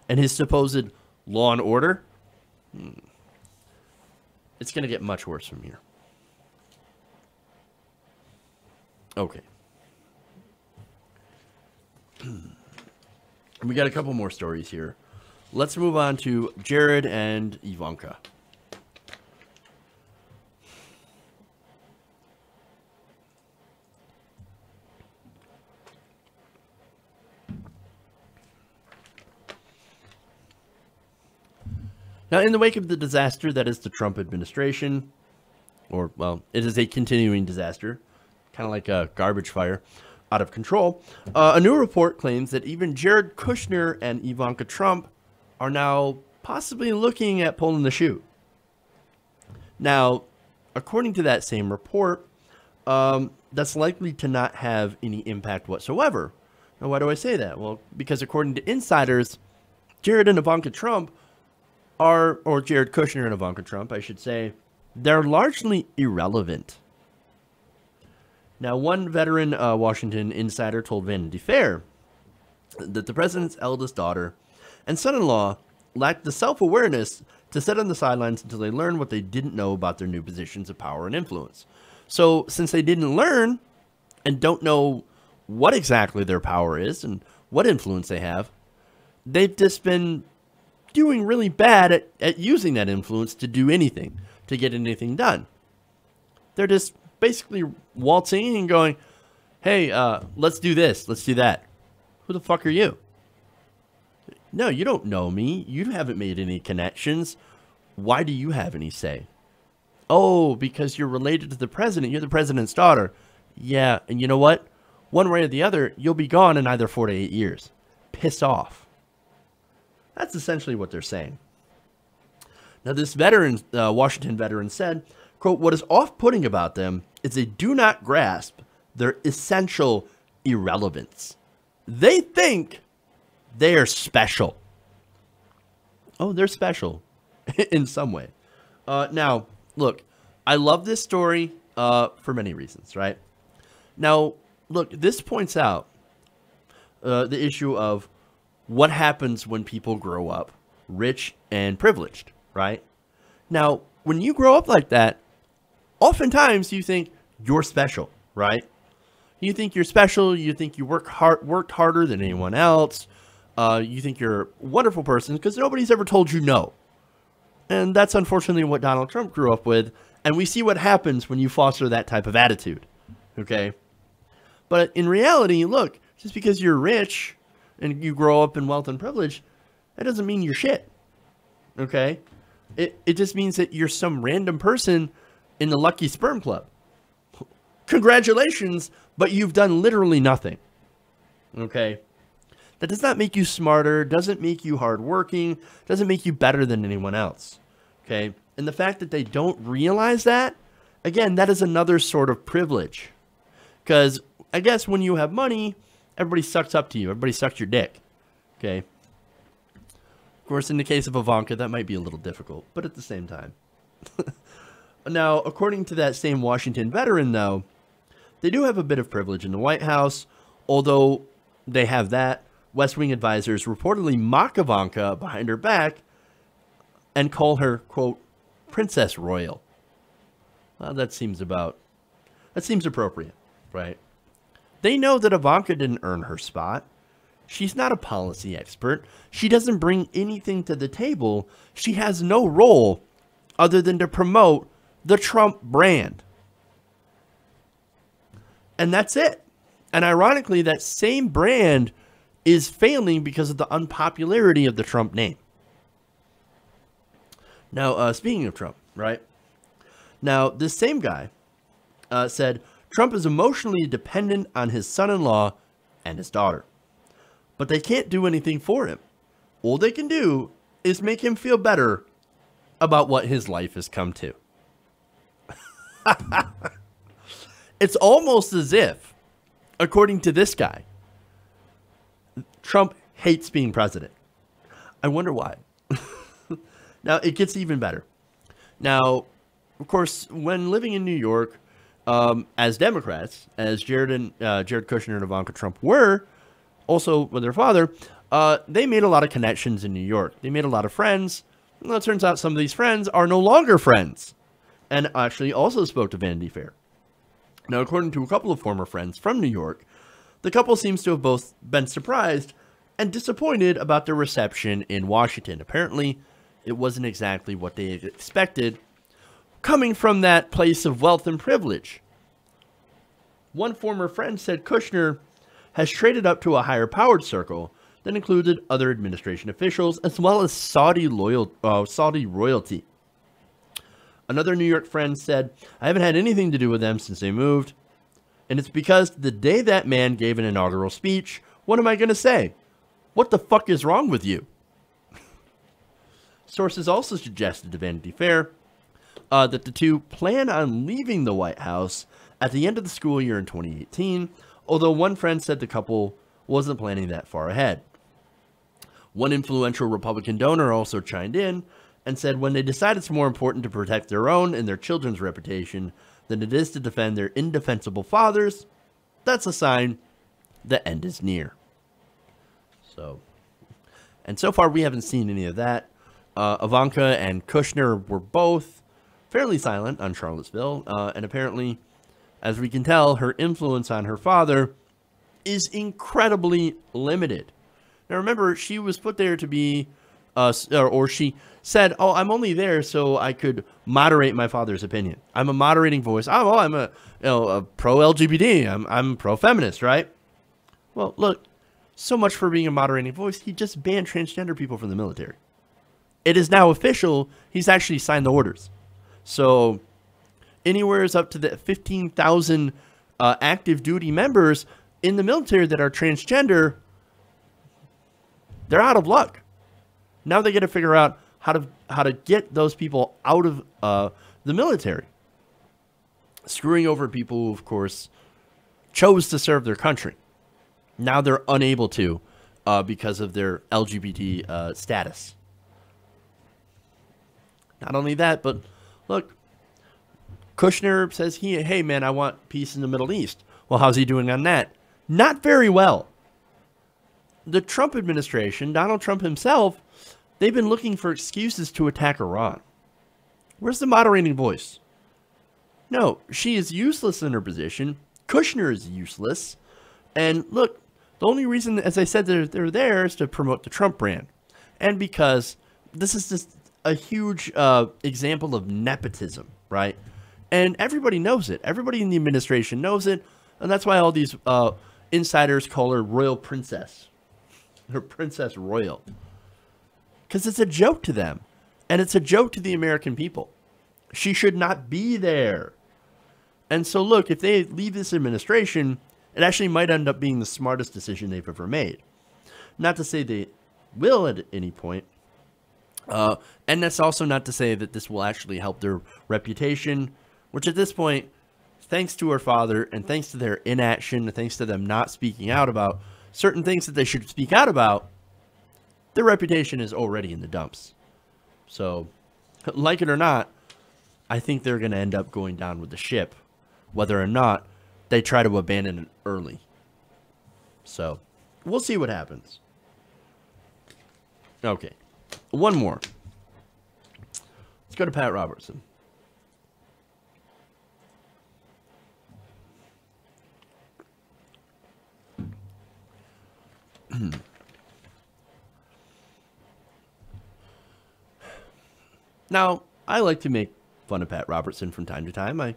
and his supposed law and order, it's going to get much worse from here. Okay. We got a couple more stories here. Let's move on to Jared and Ivanka. Now, in the wake of the disaster that is the Trump administration, or, well, it is a continuing disaster, kind of like a garbage fire, out of control, a new report claims that even Jared Kushner and Ivanka Trump are now possibly looking at pulling the shoe. Now, according to that same report, that's likely to not have any impact whatsoever. Now, why do I say that? Well, because according to insiders, Jared and Ivanka Trump or Jared Kushner and Ivanka Trump, I should say, they're largely irrelevant. Now, one veteran Washington insider told Vanity Fair that the president's eldest daughter and son-in-law lacked the self-awareness to sit on the sidelines until they learned what they didn't know about their new positions of power and influence. So, since they didn't learn and don't know what exactly their power is and what influence they have, they've just been doing really bad at using that influence to do anything, to get anything done. They're just basically waltzing and going, hey, let's do this, let's do that. Who the fuck are you? No, you don't know me. You haven't made any connections. Why do you have any say? Oh, because you're related to the president. You're the president's daughter. Yeah, and you know what? One way or the other, you'll be gone in either 4 to 8 years. Piss off. That's essentially what they're saying. Now, this veteran, Washington veteran said, quote, what is off-putting about them is they do not grasp their essential irrelevance. They think they are special. Oh, they're special in some way. Now, look, I love this story for many reasons, right? Now, look, this points out the issue of what happens when people grow up rich and privileged, right? Now, when you grow up like that, oftentimes you think you're special, right? You think you're special. You think you worked harder than anyone else. You think you're a wonderful person because nobody's ever told you no. And that's unfortunately what Donald Trump grew up with. And we see what happens when you foster that type of attitude, okay? But in reality, look, just because you're rich and you grow up in wealth and privilege, that doesn't mean you're shit, okay? It just means that you're some random person in the Lucky Sperm Club. Congratulations, but you've done literally nothing, okay? That does not make you smarter, doesn't make you hardworking, doesn't make you better than anyone else, okay? And the fact that they don't realize that, again, that is another sort of privilege. Because I guess when you have money, everybody sucks up to you. Everybody sucks your dick, okay? Of course, in the case of Ivanka, that might be a little difficult, but at the same time. Now, according to that same Washington veteran, though, they do have a bit of privilege in the White House, although they have that. West Wing advisors reportedly mock Ivanka behind her back and call her, quote, Princess Royal. Well, that seems appropriate, right? They know that Ivanka didn't earn her spot. She's not a policy expert. She doesn't bring anything to the table. She has no role other than to promote the Trump brand. And that's it. And ironically, that same brand is failing because of the unpopularity of the Trump name. Now, speaking of Trump, right? Now, this same guy said Trump is emotionally dependent on his son-in-law and his daughter. But they can't do anything for him. All they can do is make him feel better about what his life has come to. It's almost as if, according to this guy, Trump hates being president. I wonder why. Now, it gets even better. Now, of course, when living in New York, as Democrats, as Jared Kushner and Ivanka Trump were, also with their father, they made a lot of connections in New York. They made a lot of friends. Well, it turns out some of these friends are no longer friends, and actually also spoke to Vanity Fair. Now, according to a couple of former friends from New York, the couple seems to have both been surprised and disappointed about their reception in Washington. Apparently, it wasn't exactly what they had expected, coming from that place of wealth and privilege. One former friend said Kushner has traded up to a higher powered circle that included other administration officials as well as Saudi royalty. Another New York friend said, I haven't had anything to do with them since they moved, and it's because the day that man gave an inaugural speech, what am I going to say? What the fuck is wrong with you? Sources also suggested to Vanity Fair that the two plan on leaving the White House at the end of the school year in 2018, although one friend said the couple wasn't planning that far ahead. One influential Republican donor also chimed in and said when they decide it's more important to protect their own and their children's reputation than it is to defend their indefensible fathers, that's a sign the end is near. And so far we haven't seen any of that. Ivanka and Kushner were both fairly silent on Charlottesville, and apparently, as we can tell, her influence on her father is incredibly limited. Now remember, she was put there to be, or she said, oh, I'm only there so I could moderate my father's opinion. I'm a moderating voice. I'm a pro-LGBT. I'm pro-feminist, right? Well, look, so much for being a moderating voice. He just banned transgender people from the military. It is now official. He's actually signed the orders. So anywhere is up to the 15,000 active duty members in the military that are transgender, they're out of luck. Now they got to figure out how to get those people out of the military. Screwing over people who, of course, chose to serve their country. Now they're unable to because of their LGBT status. Not only that, but look, Kushner says, hey, man, I want peace in the Middle East. Well, how's he doing on that? Not very well. The Trump administration, Donald Trump himself, they've been looking for excuses to attack Iran. Where's the moderating voice? No, she is useless in her position. Kushner is useless. And look, the only reason, as I said, they're there is to promote the Trump brand. And because this is just a huge example of nepotism, right? And everybody knows it. Everybody in the administration knows it. And that's why all these insiders call her Royal Princess. Her Princess Royal. Because it's a joke to them. And it's a joke to the American people. She should not be there. And so look, if they leave this administration, it actually might end up being the smartest decision they've ever made. Not to say they will at any point. And that's also not to say that this will actually help their reputation, which at this point, thanks to her father and thanks to their inaction, thanks to them not speaking out about certain things that they should speak out about, their reputation is already in the dumps. So, like it or not, I think they're going to end up going down with the ship, whether or not they try to abandon it early. So, we'll see what happens. Okay. One more. Let's go to Pat Robertson. Now, I like to make fun of Pat Robertson from time to time.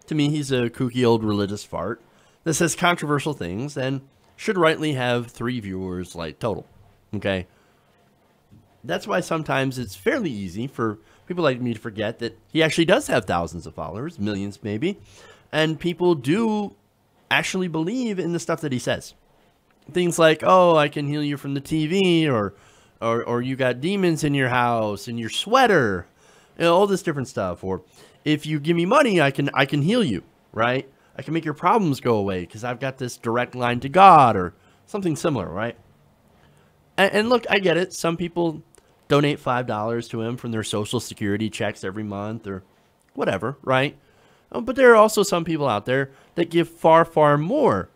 To me, he's a kooky old religious fart that says controversial things and should rightly have 3 viewers like total. Okay? That's why sometimes it's fairly easy for people like me to forget that he actually does have thousands of followers, millions maybe, and people do actually believe in the stuff that he says. Things like, oh, I can heal you from the TV, or you got demons in your house, in your sweater, you know, all this different stuff. Or if you give me money, I can heal you, right? I can make your problems go away because I've got this direct line to God, or something similar, right? And look, I get it. Some people donate $5 to him from their Social Security checks every month or whatever, right? But there are also some people out there that give far, far more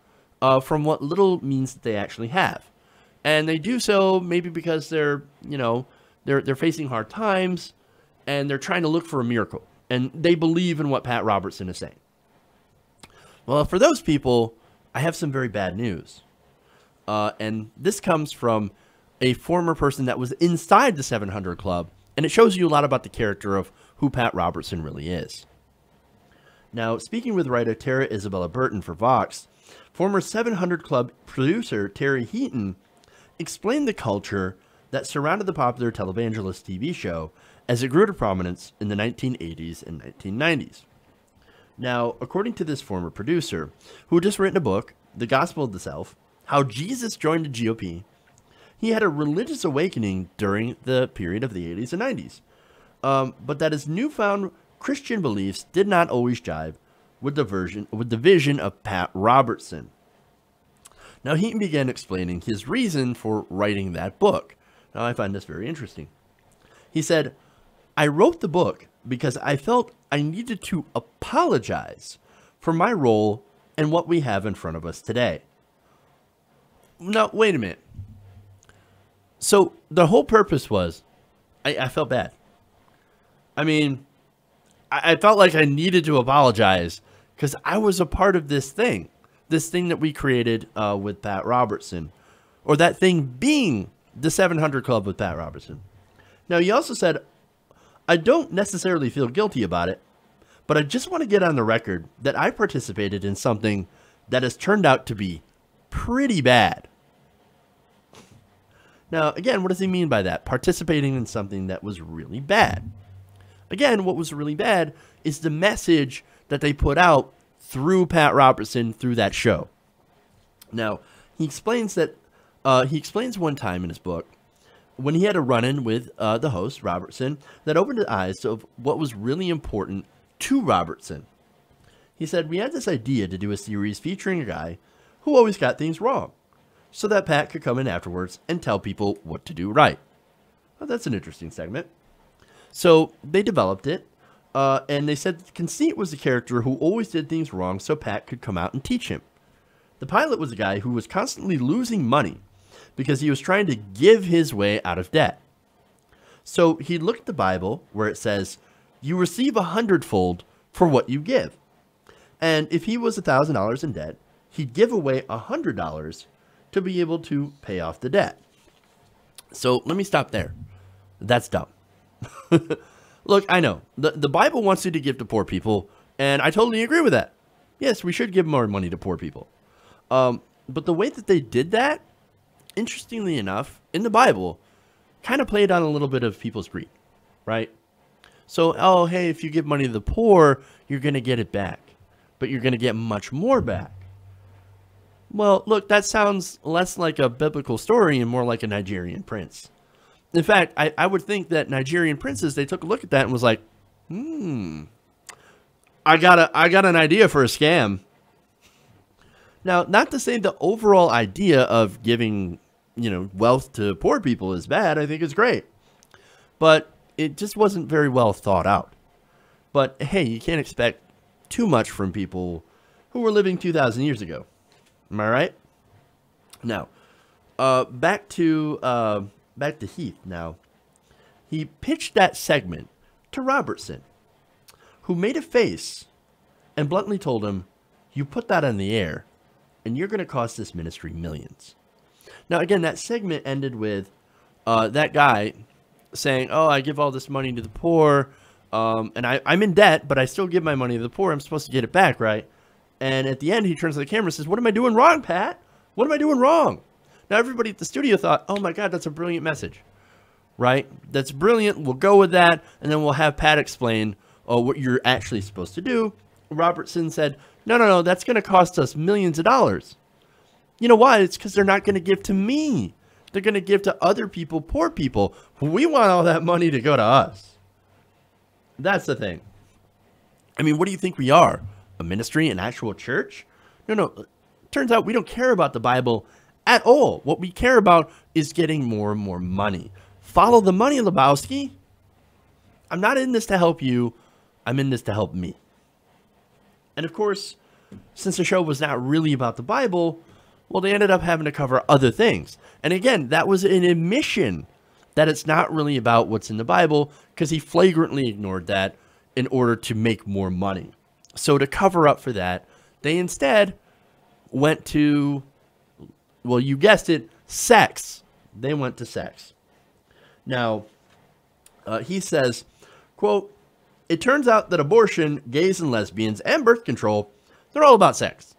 from what little means that they actually have. And they do so maybe because they're facing hard times and they're trying to look for a miracle. And they believe in what Pat Robertson is saying. Well, for those people, I have some very bad news. And this comes from a former person that was inside the 700 Club. And it shows you a lot about the character of who Pat Robertson really is. Now, speaking with writer Tara Isabella Burton for Vox, former 700 Club producer Terry Heaton explained the culture that surrounded the popular televangelist TV show as it grew to prominence in the 1980s and 1990s. Now, according to this former producer, who had just written a book, The Gospel of the Self, How Jesus Joined the GOP, he had a religious awakening during the period of the 80s and 90s, but that his newfound Christian beliefs did not always jive with the vision of Pat Robertson. Now, Heaton began explaining his reason for writing that book. Now, I find this very interesting. He said, I wrote the book because I felt I needed to apologize for my role and what we have in front of us today. Now, wait a minute. So the whole purpose was, I felt bad. I mean, I felt like I needed to apologize because I was a part of this thing that we created with Pat Robertson, or that thing being the 700 Club with Pat Robertson. Now, he also said, I don't necessarily feel guilty about it, but I just want to get on the record that I participated in something that has turned out to be pretty bad. Now, again, what does he mean by that? Participating in something that was really bad. Again, what was really bad is the message that they put out through Pat Robertson through that show. Now, he explains one time in his book when he had a run-in with the host, Robertson, that opened his eyes of what was really important to Robertson. He said, we had this idea to do a series featuring a guy who always got things wrong, so that Pat could come in afterwards and tell people what to do right. Well, that's an interesting segment. So they developed it, and they said Conceit was the character who always did things wrong so Pat could come out and teach him. The pilot was a guy who was constantly losing money because he was trying to give his way out of debt. So he looked at the Bible where it says, you receive 100-fold for what you give. And if he was $1,000 in debt, he'd give away $100 to be able to pay off the debt. So let me stop there. That's dumb. Look, I know. The Bible wants you to give to poor people, and I totally agree with that. Yes, we should give more money to poor people. But the way that they did that, interestingly enough, in the Bible, kind of played on a little bit of people's greed, right? So, oh, hey, if you give money to the poor, you're going to get it back. But you're going to get much more back. Well, look, that sounds less like a biblical story and more like a Nigerian prince. In fact, I would think that Nigerian princes, they took a look at that and was like, I got an idea for a scam. Now, not to say the overall idea of giving, wealth to poor people is bad. I think it's great. But it just wasn't very well thought out. But hey, you can't expect too much from people who were living 2,000 years ago. Am I right? Now, back to Heath. Now, he pitched that segment to Robertson, who made a face and bluntly told him, you put that on the air, and you're going to cost this ministry millions. Now, again, that segment ended with that guy saying, oh, I give all this money to the poor, and I'm in debt, but I still give my money to the poor. I'm supposed to get it back, right? And at the end, he turns to the camera and says, what am I doing wrong, Pat? What am I doing wrong? Now, everybody at the studio thought, oh, my God, that's a brilliant message, right? That's brilliant. We'll go with that, and then we'll have Pat explain what you're actually supposed to do. Robertson said, no, that's going to cost us millions of dollars. You know why? It's because they're not going to give to me. They're going to give to other people, poor people. We want all that money to go to us. That's the thing. I mean, what do you think we are? A ministry, an actual church? No. Turns out we don't care about the Bible at all. What we care about is getting more and more money. Follow the money, Lebowski. I'm not in this to help you. I'm in this to help me. And of course, since the show was not really about the Bible, well, they ended up having to cover other things. And again, that was an admission that it's not really about what's in the Bible, because he flagrantly ignored that in order to make more money. So to cover up for that, they instead went to, well, you guessed it, sex. They went to sex. Now, he says, quote, "It turns out that abortion, gays and lesbians, and birth control, they're all about sex.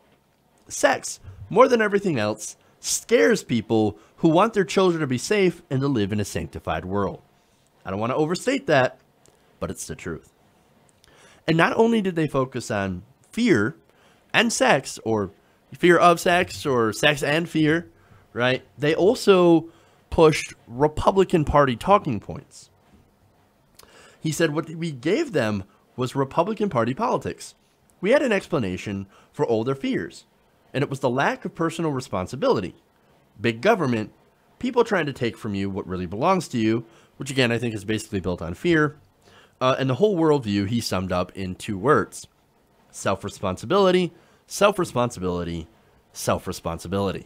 Sex, more than everything else, scares people who want their children to be safe and to live in a sanctified world." I don't want to overstate that, but it's the truth. And not only did they focus on fear and sex, or fear of sex, or sex and fear, right? They also pushed Republican Party talking points. He said what we gave them was Republican Party politics. We had an explanation for all their fears, and it was the lack of personal responsibility. Big government, people trying to take from you what really belongs to you, which again I think is basically built on fear, and the whole worldview he summed up in 2 words: self-responsibility, self-responsibility, self-responsibility.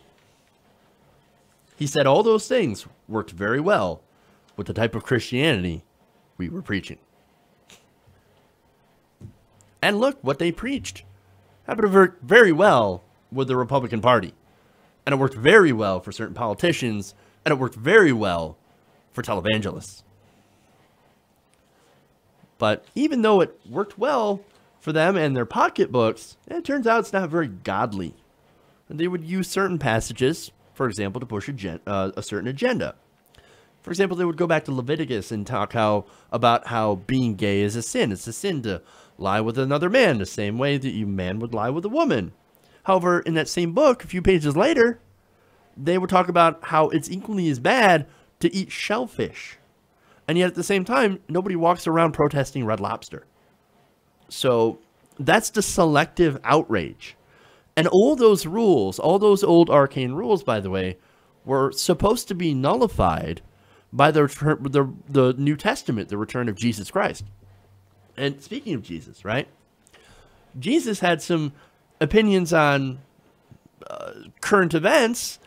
He said all those things worked very well with the type of Christianity we were preaching. And look what they preached. Happened to work very well with the Republican Party. And it worked very well for certain politicians. And it worked very well for televangelists. But even though it worked well for them and their pocketbooks, it turns out it's not very godly. And they would use certain passages, for example, to push a certain agenda. For example, they would go back to Leviticus and talk about how being gay is a sin. It's a sin to lie with another man the same way that you man would lie with a woman. However, in that same book, a few pages later, they would talk about how it's equally as bad to eat shellfish. And yet at the same time, nobody walks around protesting Red Lobster. So that's the selective outrage. And all those rules, all those old arcane rules, by the way, were supposed to be nullified by the New Testament, the return of Jesus Christ. And speaking of Jesus, right? Jesus had some opinions on current events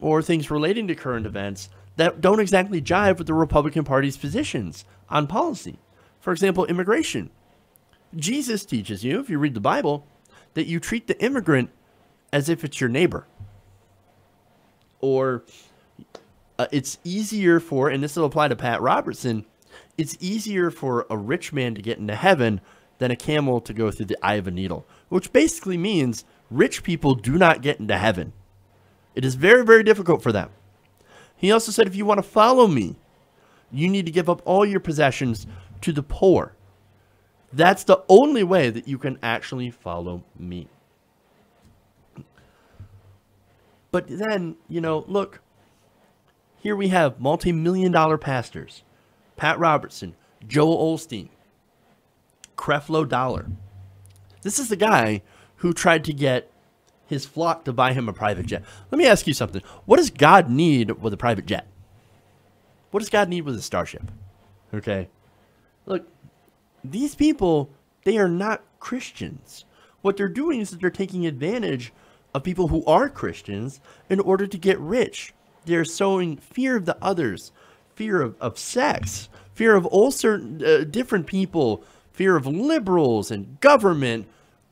or things relating to current events that don't exactly jive with the Republican Party's positions on policy. For example, immigration. Jesus teaches you, if you read the Bible, that you treat the immigrant as if it's your neighbor. Or it's easier for, and this will apply to Pat Robertson, it's easier for a rich man to get into heaven than a camel to go through the eye of a needle. Which basically means rich people do not get into heaven. It is very, very difficult for them. He also said, if you want to follow me, you need to give up all your possessions to the poor. That's the only way that you can actually follow me. But then, you know, look, here we have multi-million-dollar pastors, Pat Robertson, Joel Osteen, Creflo Dollar. This is the guy who tried to get his flock to buy him a private jet. Let me ask you something. What does God need with a private jet? What does God need with a starship? Okay. Look, these people, they are not Christians. What they're doing is that they're taking advantage of people who are Christians in order to get rich. They're sowing fear of the others, fear of sex, fear of all certain different people, fear of liberals and government,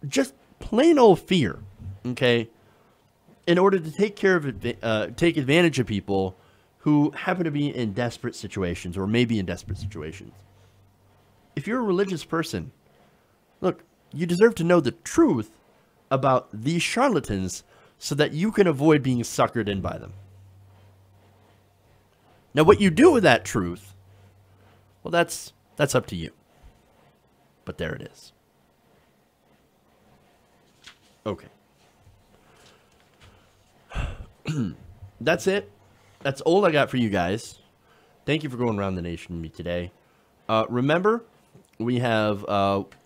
just plain old fear. Okay, in order to take advantage of people who happen to be in desperate situations or maybe in desperate situations. If you're a religious person, look, you deserve to know the truth about these charlatans so that you can avoid being suckered in by them. Now, what you do with that truth, well, that's up to you. But there it is. Okay. That's it. That's all I got for you guys. Thank you for going around the nation with me today. Remember, we have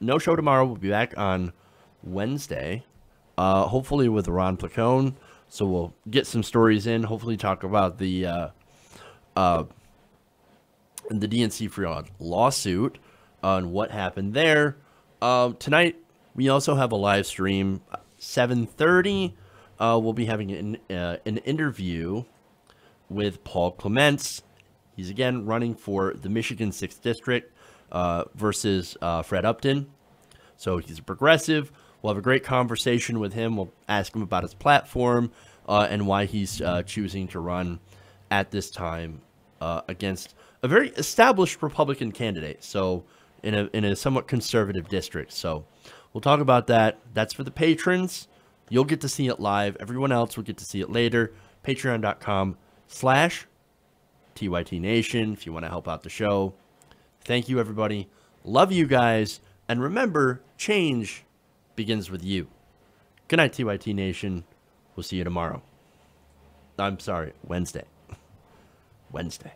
no show tomorrow. We'll be back on Wednesday, hopefully with Ron Placone. So we'll get some stories in, hopefully talk about the and the DNC fraud lawsuit on what happened there. Tonight, we also have a live stream, 7:30. We'll be having an interview with Paul Clements. He's again running for the Michigan 6th District versus Fred Upton. So he's a progressive. We'll have a great conversation with him. We'll ask him about his platform and why he's choosing to run at this time against a very established Republican candidate. So in a somewhat conservative district. So we'll talk about that. That's for the patrons. You'll get to see it live. Everyone else will get to see it later. Patreon.com/TYT Nation if you want to help out the show. Thank you, everybody. Love you guys. And remember, change begins with you. Good night, TYT Nation. We'll see you tomorrow. I'm sorry, Wednesday. Wednesday.